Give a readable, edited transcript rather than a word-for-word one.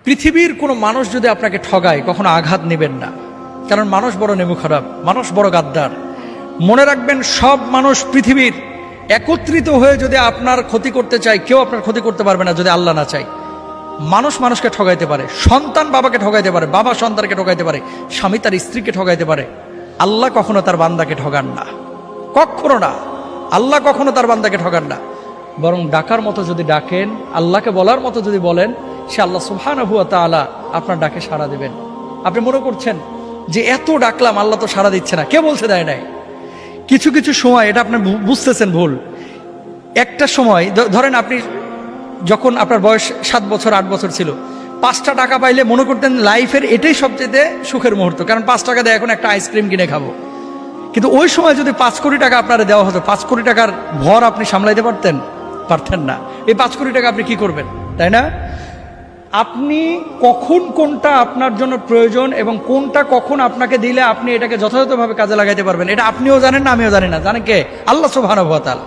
পৃথিবীর কোনো মানুষ যদি আপনাকে ঠগায় কখনো আঘাত নেবেন না, কারণ মানুষ বড় নেমু খারাপ, মানুষ বড় গাদ্দার। মনে রাখবেন, সব মানুষ পৃথিবীর একত্রিত হয়ে যদি আপনার ক্ষতি করতে চায়, কেউ আপনার ক্ষতি করতে পারবে না যদি আল্লাহ না চায়। মানুষ মানুষকে ঠগাইতে পারে, সন্তান বাবাকে ঠগাইতে পারে, বাবা সন্তানকে ঠগাইতে পারে, স্বামী তার স্ত্রীকে ঠগাইতে পারে। আল্লাহ কখনো তার বান্দাকে ঠগান না, কখনো না। আল্লাহ কখনো তার বান্দাকে ঠগান না। বরং ডাকার মতো যদি ডাকেন, আল্লাহকে বলার মতো যদি বলেন, সে আল্লাহ সুবহানাহু ওয়া তাআলা আপনার ডাকে সাড়া দেবেন। আপনি মনে করছেন যে এত ডাকলাম আল্লাহ তো সাড়া দিচ্ছে না, কে বলছে দেয় নাই? কিছু কিছু সময় এটা আপনি বুঝতেছেন ভুল। একটা সময় ধরেন, আপনি যখন আপনার বয়স 7 বছর 8 বছর ছিল, 5টা টাকা পাইলে মনে করতেন লাইফের এটাই সবচেয়ে সুখের মুহূর্ত, কারণ 5 টাকা দিয়ে এখন একটা আইসক্রিম কিনে খাবো। কিন্তু ওই সময় যদি 5 কোটি টাকা আপনারা দেওয়া হতো, 5 কোটি টাকার ভর আপনি সামলাইতে পারতেন না। এই 5 কোটি টাকা আপনি কি করবেন, তাই না? আপনি কখন কোনটা আপনার জন্য প্রয়োজন এবং কোনটা কখন আপনাকে দিলে আপনি এটাকে যথাযথভাবে কাজে লাগাইতে পারবেন, এটা আপনিও জানেন না, আমিও জানি না। জানেন কে? আল্লাহ সুবহানাহু ওয়া তাআলা।